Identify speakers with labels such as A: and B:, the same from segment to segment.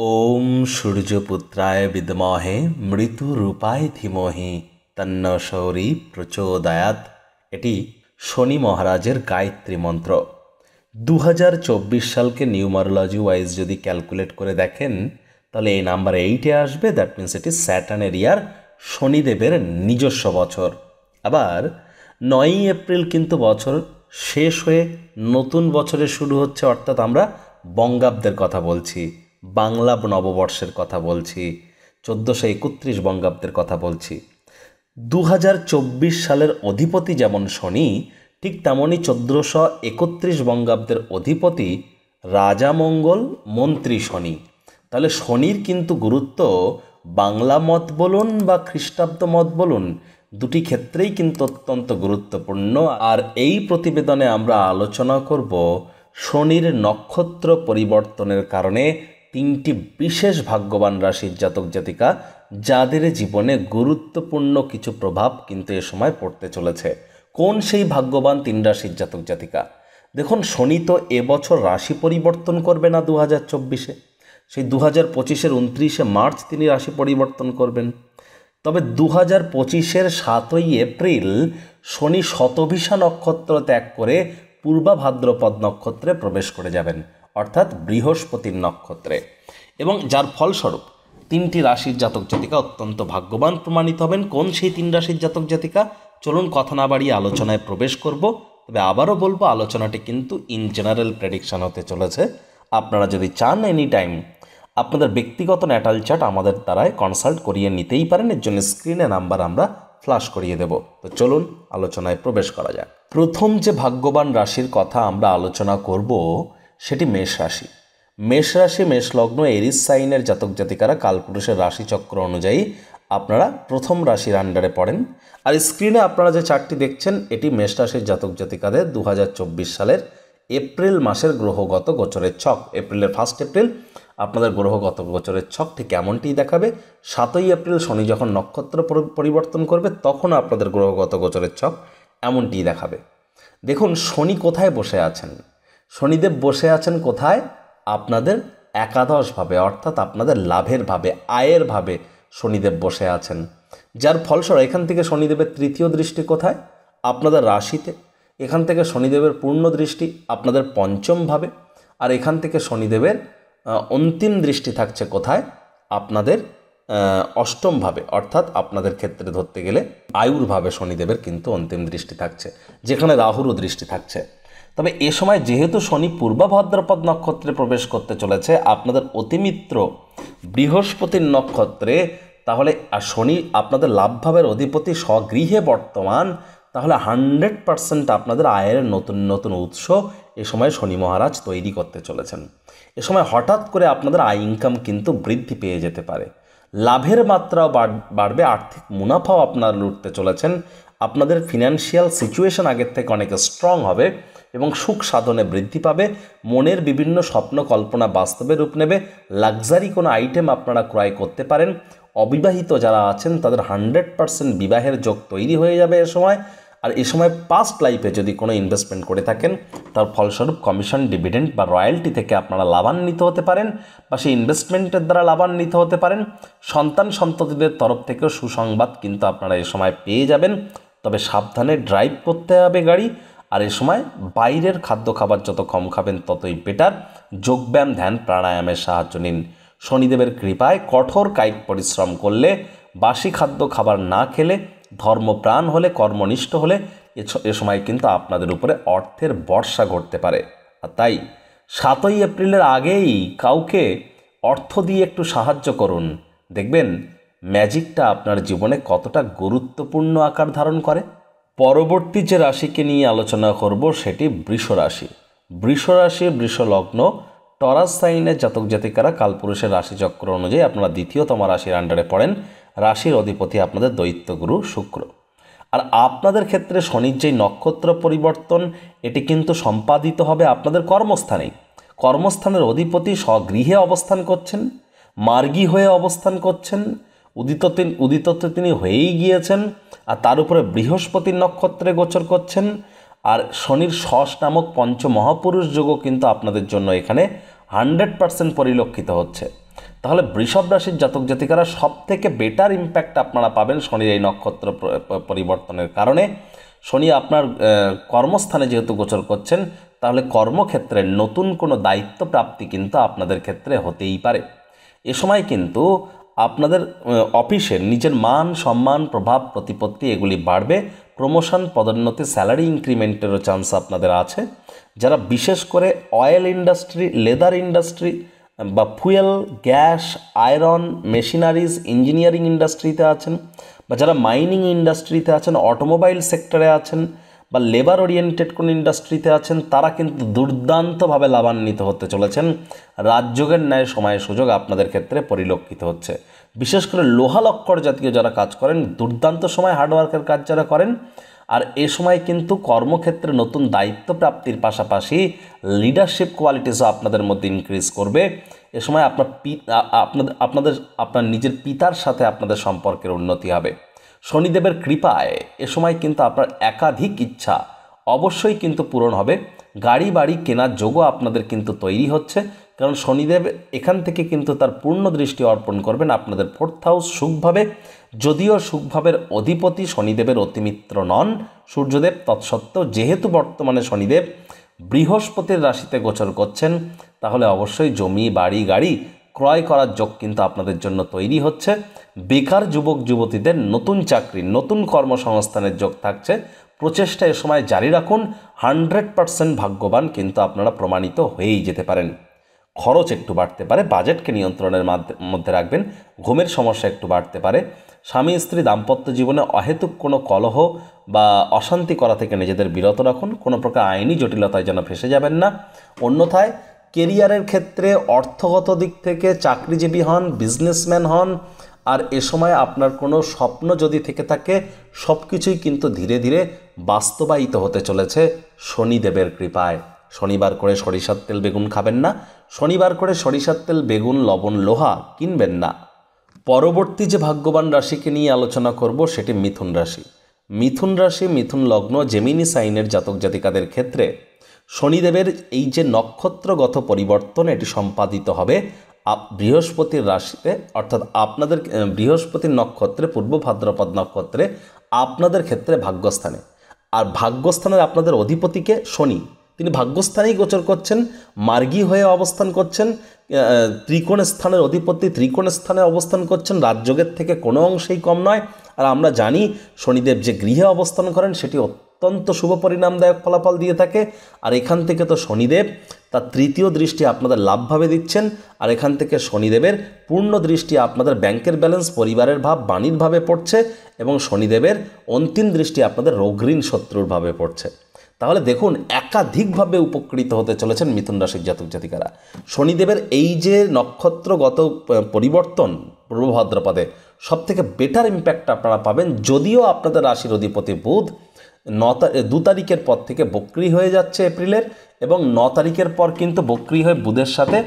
A: ওম সূর্যপুত্রায় বিদ্মহে মৃত্যুরূপায় ধীমহি তন্ন শৌরি প্রচোদয়াৎ। এটি শনি মহারাজের গায়ত্রী মন্ত্র। 2024 সালকে নিউমারোলজি ওয়াইজ যদি ক্যালকুলেট করে দেখেন তাহলে এই নাম্বার 8-এ আসবে। দ্যাট মিন্স এটি স্যাটার্নের ইয়ার, শনিদেবের নিজস্ব বছর। আবার 9ই এপ্রিল কিন্তু বছর শেষ হয়ে নতুন বছরে শুরু হচ্ছে, অর্থাৎ আমরা বঙ্গাব্দের কথা বলছি, বাংলা নববর্ষের কথা বলছি, 1431 বঙ্গাব্দের কথা বলছি। 2024 সালের অধিপতি যেমন শনি, ঠিক তেমনই 1431 বঙ্গাব্দের অধিপতি রাজা মঙ্গল, মন্ত্রী শনি। তাহলে শনির কিন্তু গুরুত্ব বাংলা মত বলুন বা খ্রিস্টাব্দ মত বলুন, দুটি ক্ষেত্রেই কিন্তু অত্যন্ত গুরুত্বপূর্ণ। আর এই প্রতিবেদনে আমরা আলোচনা করব শনির নক্ষত্র পরিবর্তনের কারণে 3টি বিশেষ ভাগ্যবান রাশির জাতক জাতিকা, যাদের জীবনে গুরুত্বপূর্ণ কিছু প্রভাব কিন্তু এ সময় পড়তে চলেছে। কোন সেই ভাগ্যবান 3 রাশির জাতক জাতিকা? দেখুন, শনি তো এবছর রাশি পরিবর্তন করবে না 2024-এ, সেই 2025-এর 29শে মার্চ তিনি রাশি পরিবর্তন করবেন। তবে 2025-এর 7ই এপ্রিল শনি শতভিষা নক্ষত্র ত্যাগ করে পূর্বা ভাদ্রপদ নক্ষত্রে প্রবেশ করে যাবেন, অর্থাৎ বৃহস্পতির নক্ষত্রে, এবং যার ফলস্বরূপ 3টি রাশির জাতক জাতিকা অত্যন্ত ভাগ্যবান প্রমাণিত হবেন। কোন সেই 3 রাশির জাতক জাতিকা? চলুন কথা না বাড়িয়ে আলোচনায় প্রবেশ করব। তবে আবারও বলবো, আলোচনাটি কিন্তু ইন জেনারেল প্রেডিকশন হতে চলেছে। আপনারা যদি চান এনি টাইম আপনাদের ব্যক্তিগত ন্যাটাল চার্ট আমাদের দ্বারাই কনসাল্ট করিয়ে নিতেই পারেন। এর জন্য স্ক্রিনে নাম্বার আমরা ফ্ল্যাশ করিয়ে দেব। তো চলুন আলোচনায় প্রবেশ করা যাক। প্রথম যে ভাগ্যবান রাশির কথা আমরা আলোচনা করব সেটি মেষ রাশি। মেষ রাশি, মেষ লগ্ন, এরিস সাইনের জাতক জাতিকারা কালপুরুষের রাশিচক্র অনুযায়ী আপনারা প্রথম রাশির আন্ডারে পড়েন। আর স্ক্রিনে আপনারা যে চার্টটি দেখছেন এটি মেষ রাশির জাতক জাতিকাদের 2024 সালের এপ্রিল মাসের গ্রহগত গোচরের ছক। এপ্রিলের 1 এপ্রিল আপনাদের গ্রহগত গোচরের ছক ঠিক এমনটিই দেখাবে। 7ই এপ্রিল শনি যখন নক্ষত্র পরিবর্তন করবে তখন আপনাদের গ্রহগত গোচরের ছক এমনটিই দেখাবে। দেখুন, শনি কোথায় বসে আছেন? শনিদেব বসে আছেন কোথায়? আপনাদের একাদশভাবে, অর্থাৎ আপনাদের লাভের ভাবে, আয়ের ভাবে শনিদেব বসে আছেন। যার ফলস্বরূপ এখান থেকে শনিদেবের তৃতীয় দৃষ্টি কোথায়? আপনাদের রাশিতে। এখান থেকে শনিদেবের পূর্ণ দৃষ্টি আপনাদের পঞ্চম ভাবে। আর এখান থেকে শনিদেবের অন্তিম দৃষ্টি থাকছে কোথায়? আপনাদের অষ্টম ভাবে, অর্থাৎ আপনাদের ক্ষেত্রে ধরতে গেলে আয়ুর ভাবে শনিদেবের কিন্তু অন্তিম দৃষ্টি থাকছে, যেখানে রাহুরও দৃষ্টি থাকছে। তবে এ সময় যেহেতু শনি পূর্বা ভাদ্রপদ নক্ষত্রে প্রবেশ করতে চলেছে আপনাদের অতিমিত্র বৃহস্পতির নক্ষত্রে, তাহলে শনি আপনাদের লাভভাবের অধিপতি, স্বগৃহে বর্তমান, তাহলে 100% আপনাদের আয়ের নতুন নতুন উৎস এ সময় শনি মহারাজ তৈরি করতে চলেছেন। এ সময় হঠাৎ করে আপনাদের আয় ইনকাম কিন্তু বৃদ্ধি পেয়ে যেতে পারে, লাভের মাত্রাও বাড়বে, আর্থিক মুনাফাও আপনারা লুটতে চলেছেন। আপনাদের ফিনান্সিয়াল সিচুয়েশন আগের থেকে অনেক স্ট্রং হবে এবং সুখ সাধনে বৃদ্ধি পাবে। মনের বিভিন্ন স্বপ্ন কল্পনা বাস্তবে রূপ নেবে। লাক্সারি কোনো আইটেম আপনারা ক্রয় করতে পারেন। অবিবাহিত যারা আছেন তাদের 100% বিবাহের যোগ তৈরি হয়ে যাবে এ সময়। আর এ সময় পাস্ট লাইফে যদি কোনো ইনভেস্টমেন্ট করে থাকেন তার ফলস্বরূপ কমিশন, ডিভিডেন্ড বা রয়্যালটি থেকে আপনারা লাভান্বিত হতে পারেন, বা সেই ইনভেস্টমেন্টের দ্বারা লাভান্বিত হতে পারেন। সন্তান সন্ততিদের তরফ থেকেও সুসংবাদ কিন্তু আপনারা এ সময় পেয়ে যাবেন। তবে সাবধানে ড্রাইভ করতে হবে গাড়ি। আর এ সময় বাইরের খাদ্য খাবার যত কম খাবেন ততই বেটার। যোগব্যায়াম, ধ্যান, প্রাণায়ামের সাহায্য নিন। শনিদেবের কৃপায় কঠোর কায়িক পরিশ্রম করলে, বাসি খাদ্য খাবার না খেলে, ধর্মপ্রাণ হলে, কর্মনিষ্ঠ হলে এ সময় কিন্তু আপনাদের উপরে অর্থের বর্ষা ঘটতে পারে। আর তাই 7ই এপ্রিলের আগেই কাউকে অর্থ দিয়ে একটু সাহায্য করুন, দেখবেন ম্যাজিকটা আপনার জীবনে কতটা গুরুত্বপূর্ণ আকার ধারণ করে। পরবর্তী যে রাশিকে নিয়ে আলোচনা করব সেটি বৃষ রাশি। বৃষ রাশি, বৃষ লগ্ন, টরাস সাইনের জাতক জাতিকারা কালপুরুষের রাশিচক্র অনুযায়ী আপনারা দ্বিতীয়তম রাশির আন্ডারে পড়েন। রাশির অধিপতি আপনাদের দৈত্যগুরু শুক্র। আর আপনাদের ক্ষেত্রে শনির যেই নক্ষত্র পরিবর্তন, এটি কিন্তু সম্পাদিত হবে আপনাদের কর্মস্থানেই। কর্মস্থানের অধিপতি স্বগৃহে অবস্থান করছেন, মার্গী হয়ে অবস্থান করছেন, উদিত তিনি হয়েই গিয়েছেন। আর তার উপরে বৃহস্পতির নক্ষত্রে গোচর করছেন। আর শনির শশ নামক পঞ্চমহাপুরুষ যোগও কিন্তু আপনাদের জন্য এখানে 100% পরিলক্ষিত হচ্ছে। তাহলে বৃষভ রাশির জাতক জাতিকারা সব থেকে বেটার ইম্প্যাক্ট আপনারা পাবেন শনির এই নক্ষত্র পরিবর্তনের কারণে। শনি আপনার কর্মস্থানে যেহেতু গোচর করছেন, তাহলে কর্মক্ষেত্রে নতুন কোনো দায়িত্ব প্রাপ্তি কিন্তু আপনাদের ক্ষেত্রে হতেই পারে। এ সময় কিন্তু আপনাদের অফিসের নিজের মান সম্মান প্রভাব প্রতিপত্তি এগুলি বাড়বে। প্রমোশন পদোন্নতি স্যালারি ইনক্রিমেন্টেরও চান্স আপনাদের আছে। যারা বিশেষ করে অয়েল ইন্ডাস্ট্রি, লেদার ইন্ডাস্ট্রি বা fuel, gas, iron, machineries, engineering ইন্ডাস্ট্রিতে আছেন, বা যারা মাইনিং ইন্ডাস্ট্রিতে আছেন, অটোমোবাইল সেক্টরে আছেন, বা লেবার ওরিয়েন্টেড কোনো ইন্ডাস্ট্রিতে আছেন, তারা কিন্তু দুর্দান্তভাবে লাভান্বিত হতে চলেছেন। রাজযোগের ন্যায় সময় সুযোগ আপনাদের ক্ষেত্রে পরিলক্ষিত হচ্ছে। বিশেষ করে লোহা লক্কর জাতীয় যারা কাজ করেন, দুর্দান্ত সময় হার্ডওয়ার্কের কাজ যারা করেন। আর এ সময় কিন্তু কর্মক্ষেত্রে নতুন দায়িত্ব প্রাপ্তির পাশাপাশি লিডারশিপ কোয়ালিটিসও আপনাদের মধ্যে ইনক্রিজ করবে। এ সময় আপনার নিজের পিতার সাথে আপনাদের সম্পর্কের উন্নতি হবে। শনিদেবের কৃপায় এ সময় কিন্তু আপনার একাধিক ইচ্ছা অবশ্যই কিন্তু পূরণ হবে। গাড়ি বাড়ি কেনার যোগও আপনাদের কিন্তু তৈরি হচ্ছে, কারণ শনিদেব এখান থেকে কিন্তু তার পূর্ণ দৃষ্টি অর্পণ করবেন আপনাদের 4th হাউস সুখভাবে। যদিও সুখভাবের অধিপতি শনিদেবের অতিমিত্র নন সূর্যদেব, তৎসত্ত্বেও যেহেতু বর্তমানে শনিদেব বৃহস্পতির রাশিতে গোচর করছেন, তাহলে অবশ্যই জমি বাড়ি গাড়ি ক্রয় করার যোগ কিন্তু আপনাদের জন্য তৈরি হচ্ছে। বেকার যুবক যুবতীদের নতুন চাকরি, নতুন কর্মসংস্থানের যোগ থাকছে। প্রচেষ্টা এ সময় জারি রাখুন। 100% ভাগ্যবান কিন্তু আপনারা প্রমাণিত হয়েই যেতে পারেন। খরচ একটু বাড়তে পারে, বাজেটকে নিয়ন্ত্রণের মধ্যে রাখবেন। ঘুমের সমস্যা একটু বাড়তে পারে। স্বামী স্ত্রী দাম্পত্য জীবনে অহেতুক কোনো কলহ বা অশান্তি করা থেকে নিজেদের বিরত রাখুন। কোনো প্রকার আইনি জটিলতায় যেন ফেসে যাবেন না। অন্যথায় কেরিয়ারের ক্ষেত্রে অর্থগত দিক থেকে চাকরিজীবী হন, বিজনেসম্যান হন, আর এ সময় আপনার কোনো স্বপ্ন যদি থেকে থাকে, সব কিছুই কিন্তু ধীরে ধীরে বাস্তবায়িত হতে চলেছে শনিদেবের কৃপায়। শনিবার করে সরিষার তেল বেগুন খাবেন না। শনিবার করে সরিষার তেল বেগুন লবণ লোহা কিনবেন না। পরবর্তী যে ভাগ্যবান রাশিকে নিয়ে আলোচনা করব সেটি মিথুন রাশি। মিথুন রাশি, মিথুন লগ্ন, জেমিনি সাইনের জাতক জাতিকাদের ক্ষেত্রে শনিদেবের এই যে নক্ষত্রগত পরিবর্তন, এটি সম্পাদিত হবে বৃহস্পতির রাশিতে, অর্থাৎ আপনাদের বৃহস্পতির নক্ষত্রে, পূর্ব ভাদ্রপদ নক্ষত্রে আপনাদের ক্ষেত্রে ভাগ্যস্থানে। আর ভাগ্যস্থানের আপনাদের অধিপতিকে শনি, তিনি ভাগ্যস্থানেই গোচর করছেন, মার্গী হয়ে অবস্থান করছেন। ত্রিকোণ স্থানের অধিপতি ত্রিকোণ স্থানে অবস্থান করছেন, রাজযোগের থেকে কোনো অংশেই কম নয়। আর আমরা জানি শনিদেব যে গৃহে অবস্থান করেন সেটি অত্যন্ত শুভ পরিণামদায়ক ফলাফল দিয়ে থাকে। আর এখান থেকে তো শনিদেব তার 3য় দৃষ্টি আপনাদের লাভভাবে দিচ্ছেন। আর এখান থেকে শনিদেবের পূর্ণ দৃষ্টি আপনাদের ব্যাংকের ব্যালেন্স, পরিবারের ভাব, বাণীর ভাবে পড়ছে, এবং শনিদেবের অন্তিম দৃষ্টি আপনাদের রোগঋণ শত্রুর ভাবে পড়ছে। তাহলে দেখুন, একাধিকভাবে উপকৃত হতে চলেছেন মিথুন রাশির জাতক জাতিকারা। শনিদেবের এই যে নক্ষত্রগত পরিবর্তন পূর্ব ভাদ্রপদে সবথেকে বেটার ইম্প্যাক্ট আপনারা পাবেন। যদিও আপনাদের রাশির অধিপতি বুধ 2 তারিখের পর থেকে বক্রী হয়ে যাচ্ছে এপ্রিলের, এবং 9 তারিখের পর কিন্তু বক্রী হয়ে বুধের সাথে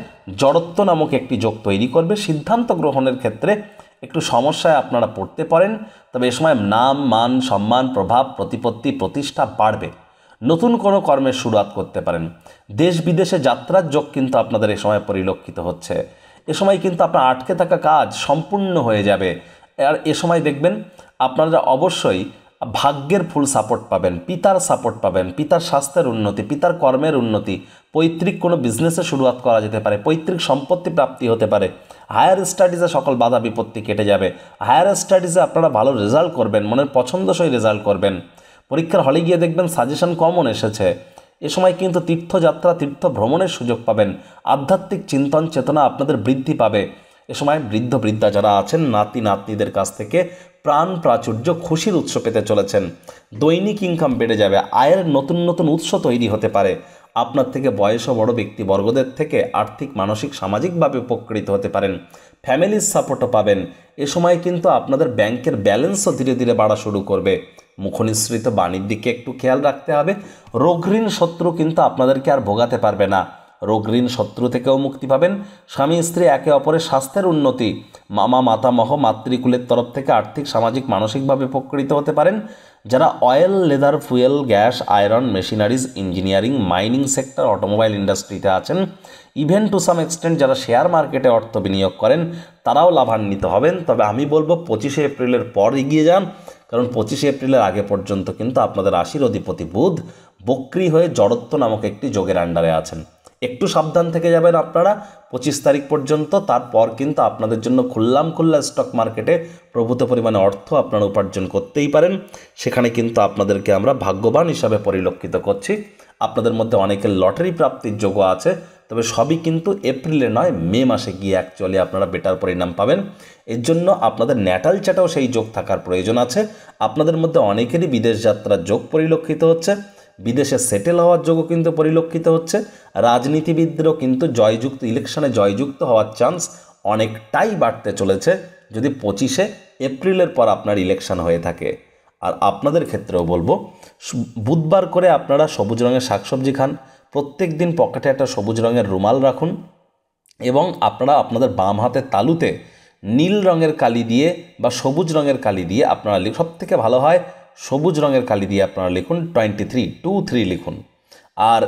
A: জড়ত্ব নামক একটি যোগ তৈরি করবে। সিদ্ধান্ত গ্রহণের ক্ষেত্রে একটু সমস্যায় আপনারা পড়তে পারেন, তবে এ সময় নাম মান সম্মান প্রভাব প্রতিপত্তি প্রতিষ্ঠা বাড়বে। নতুন কোনো কর্মের শুরুয়াত করতে পারেন। দেশ বিদেশে যাত্রার যোগ কিন্তু আপনাদের এ সময় পরিলক্ষিত হচ্ছে। এ সময় কিন্তু আপনার আটকে থাকা কাজ সম্পূর্ণ হয়ে যাবে। আর এ সময় দেখবেন আপনারা অবশ্যই ভাগ্যের ফুল সাপোর্ট পাবেন, পিতার সাপোর্ট পাবেন, পিতার স্বাস্থ্যের উন্নতি, পিতার কর্মের উন্নতি, পৈতৃক কোনো বিজনেসে শুরুয়াত করা যেতে পারে, পৈতৃক সম্পত্তি প্রাপ্তি হতে পারে। হায়ার স্টাডিজে সকল বাধা বিপত্তি কেটে যাবে। হায়ার স্টাডিজে আপনারা ভালো রেজাল্ট করবেন, মনের পছন্দসই রেজাল্ট করবেন। পরীক্ষার হলে গিয়ে দেখবেন সাজেশন কমন এসেছে। এ সময় কিন্তু তীর্থযাত্রা, তীর্থ ভ্রমণের সুযোগ পাবেন। আধ্যাত্মিক চিন্তন চেতনা আপনাদের বৃদ্ধি পাবে। এ সময় বৃদ্ধ বৃদ্ধা যারা আছেন, নাতি নাতনিদের কাছ থেকে প্রাণ প্রাচুর্য, খুশির উৎস পেতে চলেছেন। দৈনিক ইনকাম বেড়ে যাবে। আয়ের নতুন নতুন উৎস তৈরি হতে পারে। আপনার থেকে বয়স বড় ব্যক্তিবর্গদের থেকে আর্থিক, মানসিক, সামাজিকভাবে উপকৃত হতে পারেন। ফ্যামিলির সাপোর্টও পাবেন। এ সময় কিন্তু আপনাদের ব্যাংকের ব্যালেন্সও ধীরে ধীরে বাড়া শুরু করবে। মুখনিসৃত বাণীর দিকে একটু খেয়াল রাখতে হবে। রোগঋণ শত্রু কিন্তু আপনাদেরকে আর ভোগাতে পারবে না। রোগঋণ শত্রু থেকেও মুক্তি পাবেন। স্বামী স্ত্রী একে অপরের স্বাস্থ্যের উন্নতি, মামা মাতামহ মাতৃকুলের তরফ থেকে আর্থিক, সামাজিক, মানসিকভাবে উপকৃত হতে পারেন। যারা oil, leather, fuel, gas, iron, machineries, engineering, mining sector, automobile ইন্ডাস্ট্রিতে আছেন, ইভেন টু সাম এক্সটেন্ট যারা শেয়ার মার্কেটে অর্থ বিনিয়োগ করেন তারাও লাভান্বিত হবেন। তবে আমি বলবো 25শে এপ্রিলের পর এগিয়ে যান, কারণ 25শে এপ্রিলের আগে পর্যন্ত কিন্তু আপনাদের রাশির অধিপতি বুধ বক্রী হয়ে জড়ত্ব নামক একটি যোগের আন্ডারে আছেন। একটু সাবধান থেকে যাবেন আপনারা 25 তারিখ পর্যন্ত। তারপর কিন্তু আপনাদের জন্য খোলা স্টক মার্কেটে প্রভূত পরিমাণে অর্থ আপনারা উপার্জন করতেই পারেন। সেখানে কিন্তু আপনাদেরকে আমরা ভাগ্যবান হিসাবে পরিলক্ষিত করছি। আপনাদের মধ্যে অনেকের লটারি প্রাপ্তির যোগ্য আছে, তবে সবই কিন্তু এপ্রিলে নয়, মে মাসে গিয়ে অ্যাকচুয়ালি আপনারা বেটার পরিণাম পাবেন। এর জন্য আপনাদের ন্যাটাল চার্টেও সেই যোগ থাকার প্রয়োজন আছে। আপনাদের মধ্যে অনেকেরই বিদেশ যাত্রার যোগ পরিলক্ষিত হচ্ছে, বিদেশে সেটেল হওয়ার যোগও কিন্তু পরিলক্ষিত হচ্ছে। রাজনীতিবিদদেরও কিন্তু ইলেকশনে জয়যুক্ত হওয়ার চান্স অনেকটাই বাড়তে চলেছে যদি 25শে এপ্রিলের পর আপনার ইলেকশন হয়ে থাকে। আর আপনাদের ক্ষেত্রেও বলবো, বুধবার করে আপনারা সবুজ রঙের শাকসবজি খান, প্রত্যেক দিন পকেটে একটা সবুজ রঙের রুমাল রাখুন, এবং আপনারা আপনাদের বাম হাতের তালুতে নীল রঙের কালি দিয়ে বা সবুজ রঙের কালি দিয়ে আপনারা সবথেকে ভালো হয় সবুজ রঙের কালি দিয়ে আপনারা লিখুন 23 লিখুন। আর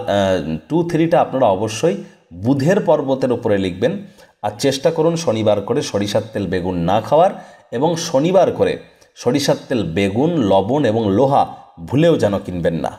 A: 23টা আপনারা অবশ্যই বুধের পর্বতের উপরে লিখবেন। আর চেষ্টা করুন শনিবার করে সরিষার তেল বেগুন না খাওয়ার, এবং শনিবার করে সরিষার তেল বেগুন, লবণ এবং লোহা ভুলেও যেন কিনবেন না।